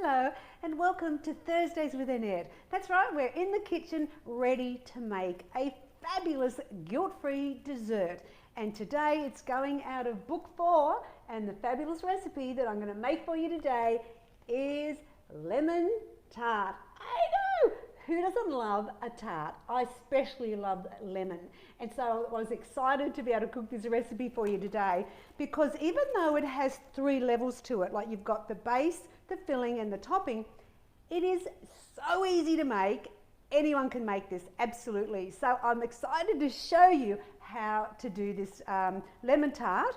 Hello and welcome to Thursdays with Annette. That's right, we're in the kitchen ready to make a fabulous guilt-free dessert. And today it's going out of book 4, and the fabulous recipe that I'm going to make for you today is lemon tart. I know! Who doesn't love a tart? I especially love lemon. And so I was excited to be able to cook this recipe for you today, because even though it has 3 levels to it, like you've got the base, the filling and the topping, it is so easy to make. Anyone can make this, absolutely. So I'm excited to show you how to do this lemon tart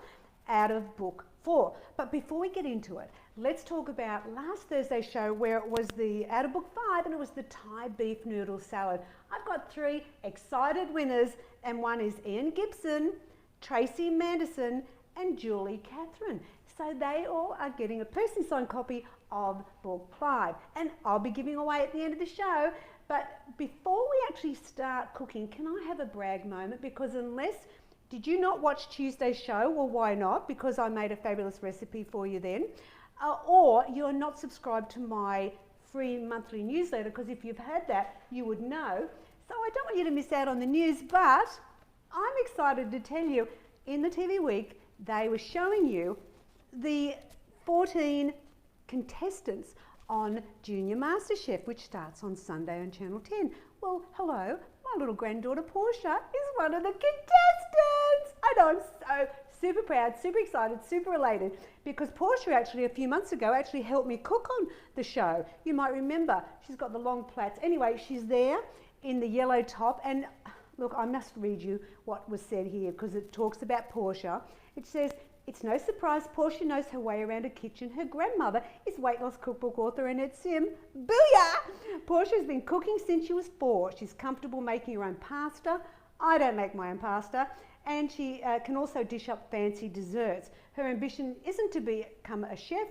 out of book 4. But before we get into it, let's talk about last Thursday's show, where it was the out of book 5 and it was the Thai beef noodle salad. I've got 3 excited winners, and one is Ian Gibson, Tracy Manderson and Julie Catherine. So they all are getting a personally signed copy of book 5, and I'll be giving away at the end of the show. But before we actually start cooking, can I have a brag moment? Because did you not watch Tuesday's show? Well, why not? Because I made a fabulous recipe for you then. Or you're not subscribed to my free monthly newsletter, because if you've had that, you would know. So I don't want you to miss out on the news, but I'm excited to tell you, in the TV week, they were showing you the 14 contestants on Junior MasterChef, which starts on Sunday on Channel 10. Well, hello, my little granddaughter Portia is one of the contestants. I know, I'm so super proud, super excited, super elated, because Portia actually a few months ago actually helped me cook on the show. You might remember, she's got the long plaits. Anyway, she's there in the yellow top, and look, I must read you what was said here, because it talks about Portia. It says, "It's no surprise Portia knows her way around a kitchen. Her grandmother is weight loss cookbook author Annette Sym. Booyah! Portia has been cooking since she was 4. She's comfortable making her own pasta. I don't make my own pasta. And she can also dish up fancy desserts. Her ambition isn't to become a chef,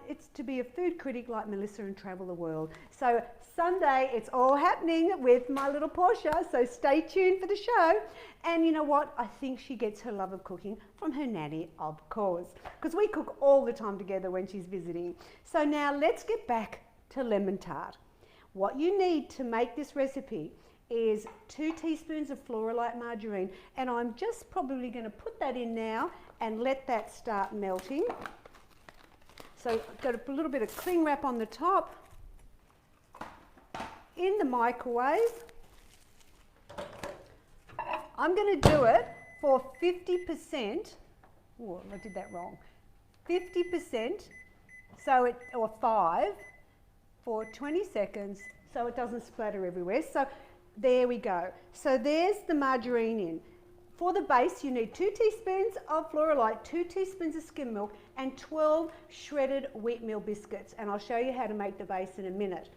it's to be a food critic like Melissa and travel the world." So Sunday, it's all happening with my little Portia, so stay tuned for the show. And you know what? I think she gets her love of cooking from her nanny, of course, because we cook all the time together when she's visiting. So now let's get back to lemon tart. What you need to make this recipe is 2 teaspoons of Floralite margarine, and I'm just probably going to put that in now and let that start melting. So I've got a little bit of cling wrap on the top. In the microwave, I'm going to do it for 50%. Oh, I did that wrong. 50%, or 5, for 20 seconds, so it doesn't splatter everywhere. So there we go. So there's the margarine in. For the base, you need 2 teaspoons of Floralite, 2 teaspoons of skim milk, and 12 shredded wheatmeal biscuits. And I'll show you how to make the base in a minute.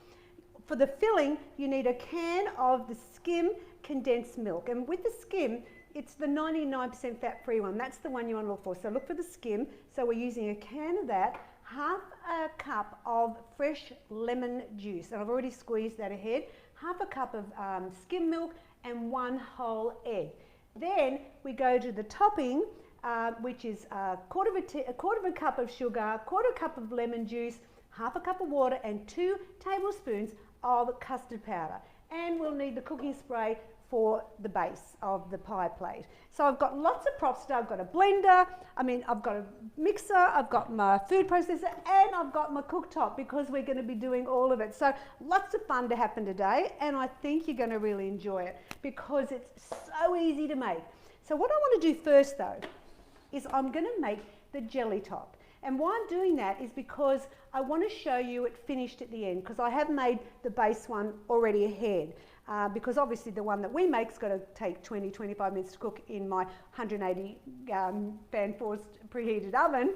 For the filling, you need a can of the skim condensed milk. And with the skim, it's the 99% fat-free one. That's the one you want to look for. So look for the skim. So we're using a can of that, half a cup of fresh lemon juice. And I've already squeezed that ahead. Half a cup of skim milk and 1 whole egg. Then we go to the topping, which is a quarter of a cup of sugar, quarter cup of lemon juice, half a cup of water, and 2 tablespoons of custard powder. And we'll need the cooking spray for the base of the pie plate. So I've got lots of props today. I've got a blender, I've got a mixer, I've got my food processor, and I've got my cooktop, because we're going to be doing all of it. So lots of fun to happen today, and I think you're going to really enjoy it, because it's so easy to make. So what I want to do first though, is I'm going to make the jelly top. And why I'm doing that is because I want to show you it finished at the end, because I have made the base one already ahead. Because obviously the one that we make is going to take 20-25 minutes to cook in my 180 fan forced preheated oven.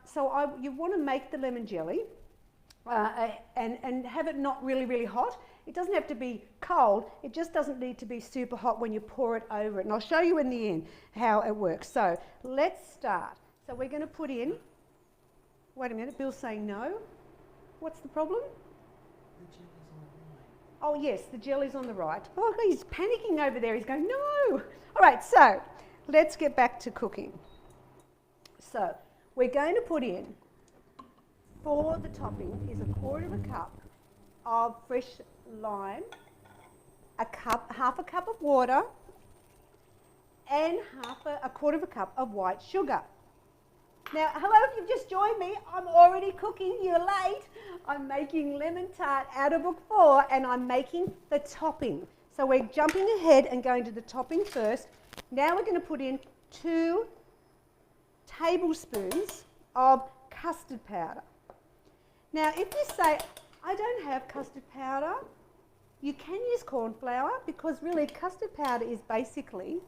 So you want to make the lemon jelly and have it not really hot. It doesn't have to be cold, it just doesn't need to be super hot when you pour it over it. And I'll show you in the end how it works. So let's start. So we're going to put in, wait a minute, Bill's saying no. What's the problem? The jelly's on the right. Oh yes, the jelly's on the right. Oh, he's panicking over there. He's going, no. All right, so let's get back to cooking. So we're going to put in for the topping is 1/4 cup of fresh lime, half a cup of water, and 1/4 cup of white sugar. Now, hello, if you've just joined me, I'm already cooking. You're late. I'm making lemon tart out of book 4, and I'm making the topping. So we're jumping ahead and going to the topping first. Now we're going to put in 2 tablespoons of custard powder. Now, if you say, I don't have custard powder, you can use corn flour, because really custard powder is basically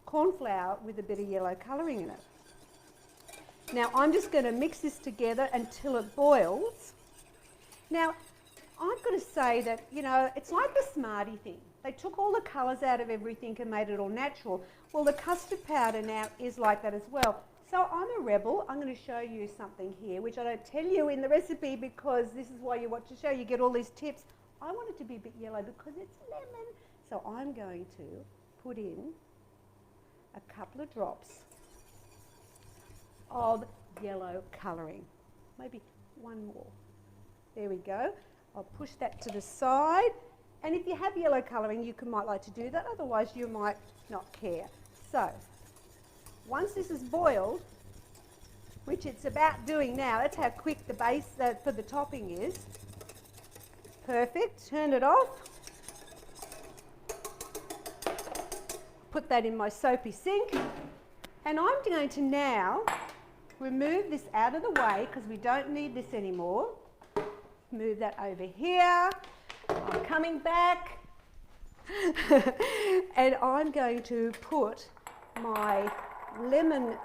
corn flour with a bit of yellow colouring in it. Now I'm just going to mix this together until it boils. Now I've got to say that, you know, it's like the Smartie thing. They took all the colours out of everything and made it all natural. Well, the custard powder now is like that as well. So I'm a rebel. I'm going to show you something here, which I don't tell you in the recipe because this is why you watch the show. You get all these tips. I want it to be a bit yellow because it's lemon. So I'm going to put in a couple of drops of yellow colouring. Maybe one more. There we go. I'll push that to the side. And if you have yellow colouring, you might like to do that. Otherwise, you might not care. So, once this is boiled, which it's about doing now, that's how quick the base for the topping is. Perfect. Turn it off. Put that in my soapy sink. And I'm going to now remove this out of the way because we don't need this anymore. Move that over here. I'm coming back. And I'm going to put my lemon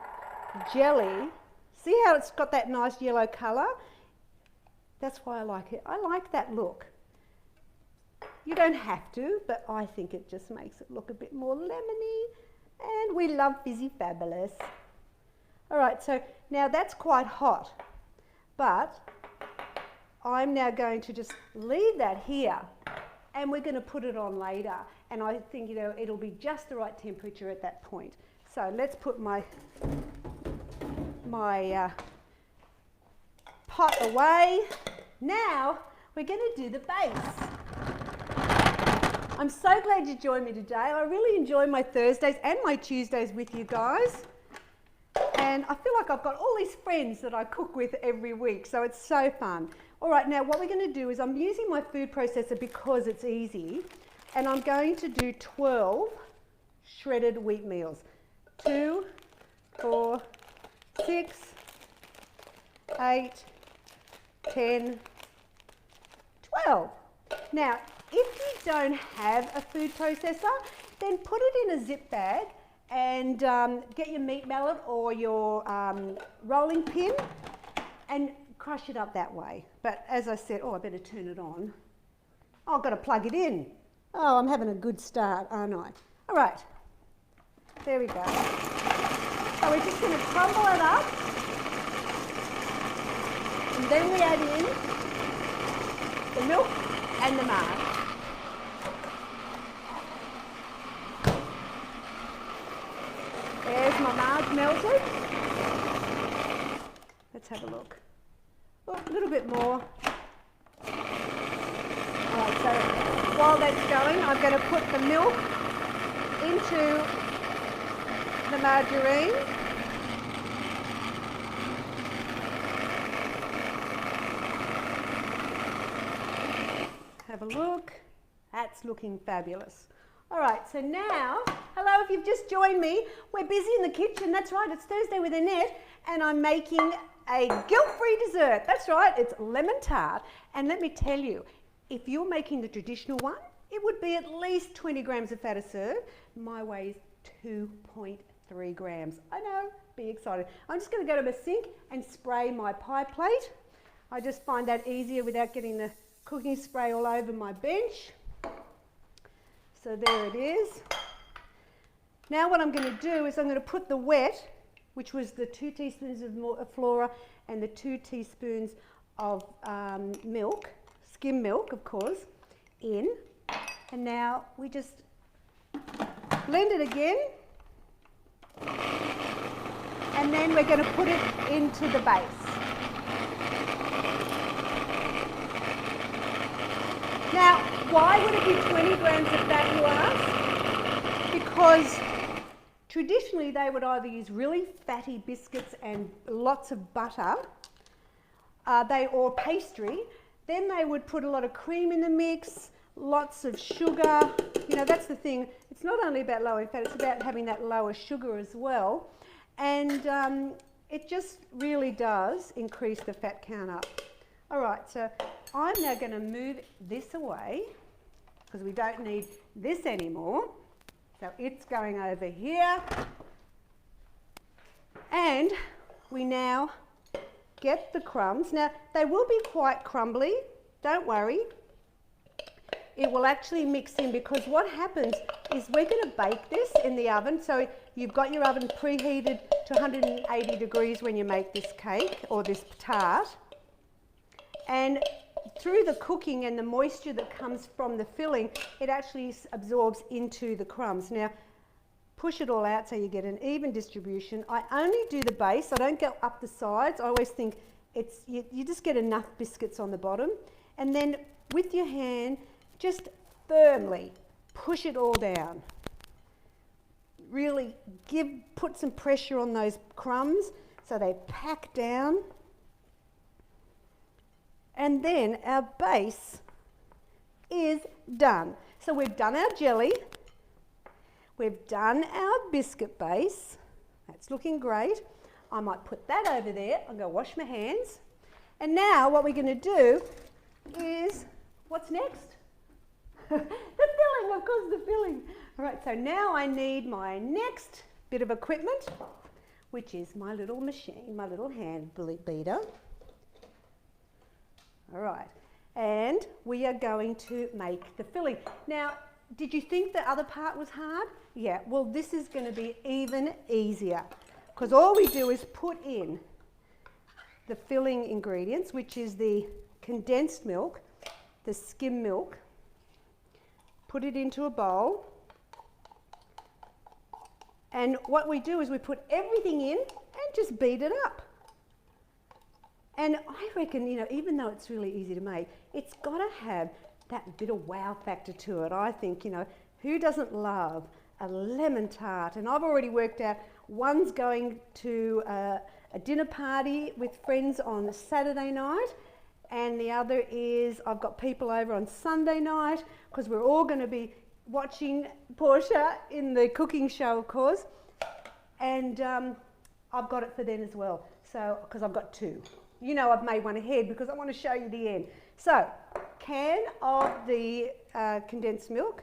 jelly. See how it's got that nice yellow colour? That's why I like it. I like that look. You don't have to, but I think it just makes it look a bit more lemony. And we love Fizzy Fabulous. All right, so now that's quite hot, but I'm now going to just leave that here and we're going to put it on later. And I think, you know, it'll be just the right temperature at that point. So let's put my pot away. Now we're going to do the base. I'm so glad you joined me today. I really enjoy my Thursdays and my Tuesdays with you guys. And I feel like I've got all these friends that I cook with every week, so it's so fun. All right, now what we're going to do is I'm using my food processor because it's easy, and I'm going to do 12 shredded wheat meals. 2, 4, 6, 8, 10, 12. Now, if you don't have a food processor, then put it in a zip bag and get your meat mallet or your rolling pin and crush it up that way. But as I said, I better turn it on. Oh, I've got to plug it in. Oh, I'm having a good start, aren't I? All right, there we go. So we're just going to crumble it up, and then we add in the milk and the marg. There's my marg melted. Let's have a look. Oh, a little bit more. Alright, so while that's going, I'm going to put the milk into the margarine. Have a look. That's looking fabulous. All right, so now, hello, if you've just joined me, we're busy in the kitchen. That's right, it's Thursday with Annette, and I'm making a guilt-free dessert. That's right, it's lemon tart. And let me tell you, if you're making the traditional one, it would be at least 20 grams of fat a serve. My weighs 2.3 grams. I know, be excited. I'm just going to go to my sink and spray my pie plate. I just find that easier without getting the cooking spray all over my bench. So there it is. Now what I'm going to do is I'm going to put the wet, which was the 2 teaspoons of flora and the 2 teaspoons of milk, skim milk of course, in. And now we just blend it again. And then we're going to put it into the base. Now, why would it be 20 grams of fat, you ask? Because traditionally they would either use really fatty biscuits and lots of butter, or pastry. Then they would put a lot of cream in the mix, lots of sugar. You know, that's the thing. It's not only about lowering fat, it's about having that lower sugar as well. And it just really does increase the fat count up. All right, so I'm now going to move this away because we don't need this anymore. So it's going over here. And we now get the crumbs. Now, they will be quite crumbly. Don't worry. It will actually mix in, because what happens is we're going to bake this in the oven. So you've got your oven preheated to 180 degrees when you make this cake or this tart. And through the cooking and the moisture that comes from the filling, it actually absorbs into the crumbs. Now, push it all out so you get an even distribution. I only do the base. I don't go up the sides. I always think it's you just get enough biscuits on the bottom. And then with your hand, just firmly push it all down. Really put some pressure on those crumbs so they pack down. And then our base is done. So we've done our jelly. We've done our biscuit base. That's looking great. I might put that over there. I'm going to wash my hands. And now what we're going to do is, what's next? The filling, of course, the filling. All right, so now I need my next bit of equipment, which is my little machine, my little hand beater. All right, and we are going to make the filling. Now, did you think the other part was hard? Yeah, well, this is going to be even easier, because all we do is put in the filling ingredients, which is the condensed milk, the skim milk, put it into a bowl, and what we do is we put everything in and just beat it up. And I reckon, you know, even though it's really easy to make, it's got to have that bit of wow factor to it. I think, you know, who doesn't love a lemon tart? And I've already worked out one's going to a dinner party with friends on Saturday night, and the other is I've got people over on Sunday night, because we're all going to be watching Portia in the cooking show, of course. And I've got it for then as well, so because I've got two. You know, I've made one ahead because I want to show you the end. So, can of the condensed milk,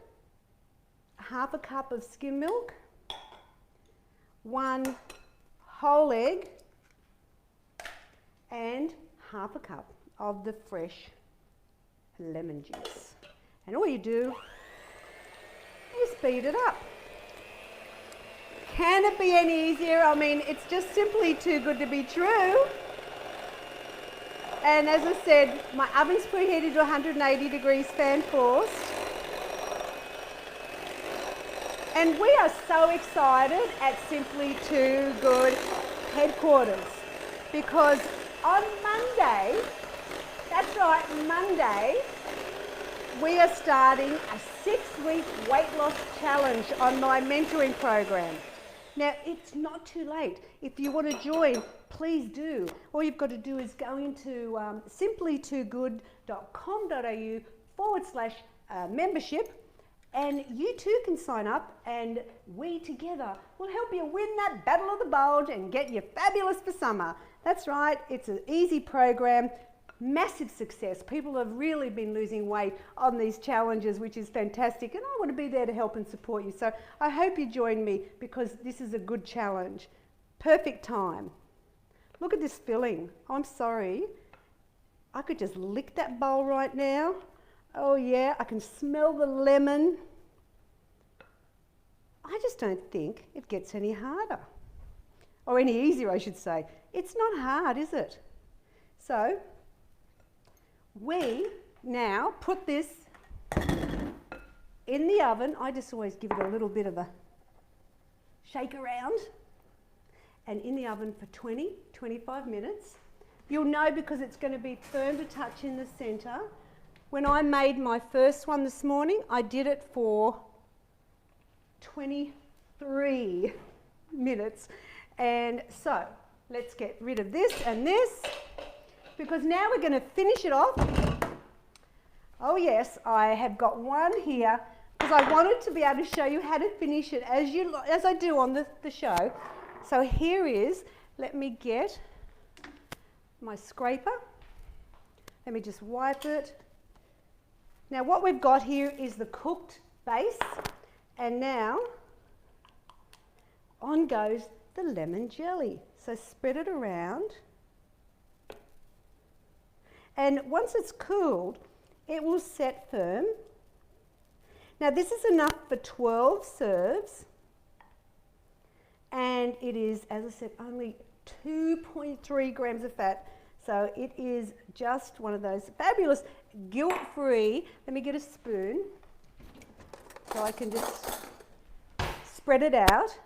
half a cup of skim milk, 1 whole egg, and half a cup of the fresh lemon juice. And all you do is beat it up. Can it be any easier? I mean, it's just simply too good to be true. And as I said, my oven's preheated to 180 degrees, fan forced. And we are so excited at Simply Too Good headquarters, because on Monday, that's right, Monday, we are starting a 6-week weight loss challenge on my mentoring program. Now, it's not too late. If you want to join, please do. All you've got to do is go into simplytoogood.com.au/membership, and you too can sign up, and we together will help you win that battle of the bulge and get you fabulous for summer. That's right, it's an easy program. Massive success. People have really been losing weight on these challenges, which is fantastic, and I want to be there to help and support you. So I hope you join me, because this is a good challenge. Perfect time. Look at this filling. I'm sorry. I could just lick that bowl right now. Oh yeah, I can smell the lemon. I just don't think it gets any harder. Or any easier, I should say. It's not hard, is it? So, we now put this in the oven. I just always give it a little bit of a shake around, and in the oven for 20-25 minutes. You'll know because it's going to be firm to touch in the centre. when I made my first one this morning, I did it for 23 minutes. And so let's get rid of this and this, because now we're going to finish it off. Oh yes, I have got one here because I wanted to be able to show you how to finish it as I do on the show. So here is, let me get my scraper. Let me just wipe it. Now what we've got here is the cooked base, and now on goes the lemon jelly. So spread it around, and once it's cooled, it will set firm. Now this is enough for 12 serves, and it is, as I said, only 2.3 grams of fat. So it is just one of those fabulous guilt-free. Let me get a spoon so I can just spread it out.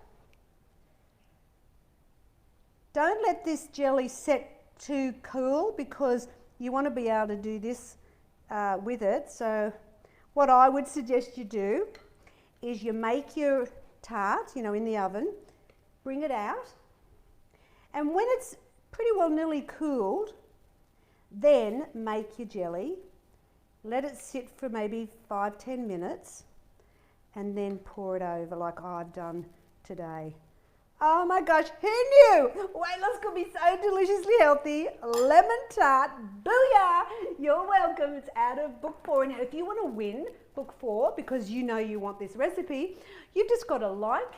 Don't let this jelly set too cool, because you want to be able to do this with it. So what I would suggest you do is you make your tart, in the oven, bring it out, and when it's pretty well nearly cooled, then make your jelly, let it sit for maybe 5-10 minutes, and then pour it over like I've done today. Oh my gosh, who knew? Weight loss could be so deliciously healthy. Lemon tart, booyah! You're welcome. It's out of book 4. And if you want to win book 4, because you know you want this recipe, you've just got to like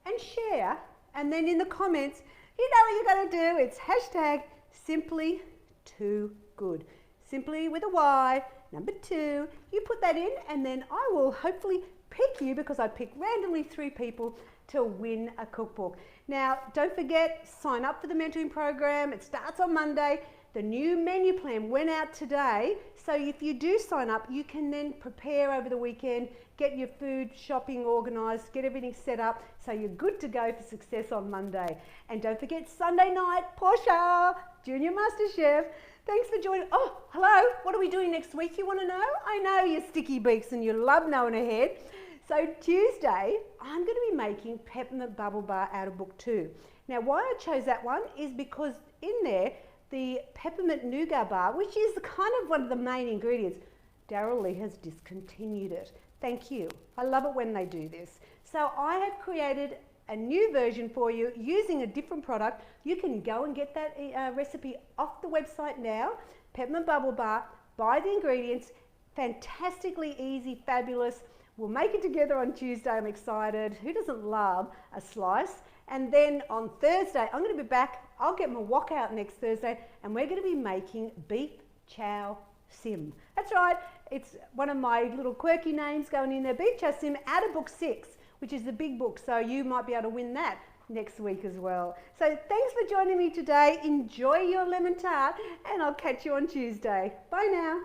and share. And then in the comments, you know what you got to do. It's hashtag Symply Too Good. Symply with a Y, number 2. You put that in, and then I will hopefully pick you, because I pick randomly 3 people to win a cookbook. Now, don't forget, sign up for the mentoring program. It starts on Monday. The new menu plan went out today. So if you do sign up, you can then prepare over the weekend, get your food shopping organised, get everything set up, so you're good to go for success on Monday. And don't forget, Sunday night, Portia, Junior Master Chef. Thanks for joining. Oh, hello. What are we doing next week? You want to know? I know you sticky beaks and you love knowing ahead. So Tuesday, I'm going to be making peppermint bubble bar out of book 2. Now why I chose that one is because in there, the peppermint nougat bar, which is kind of one of the main ingredients, Daryl Lee has discontinued it. Thank you. I love it when they do this. So I have created a new version for you using a different product. You can go and get that recipe off the website now. Peppermint bubble bar, buy the ingredients, fantastically easy, fabulous. We'll make it together on Tuesday. I'm excited. Who doesn't love a slice? And then on Thursday, I'm going to be back. I'll get my wok out next Thursday, and we're going to be making beef chow sim. That's right. It's one of my little quirky names going in there. Beef chow sim out of book 6, which is the big book. So you might be able to win that next week as well. So thanks for joining me today. Enjoy your lemon tart, and I'll catch you on Tuesday. Bye now.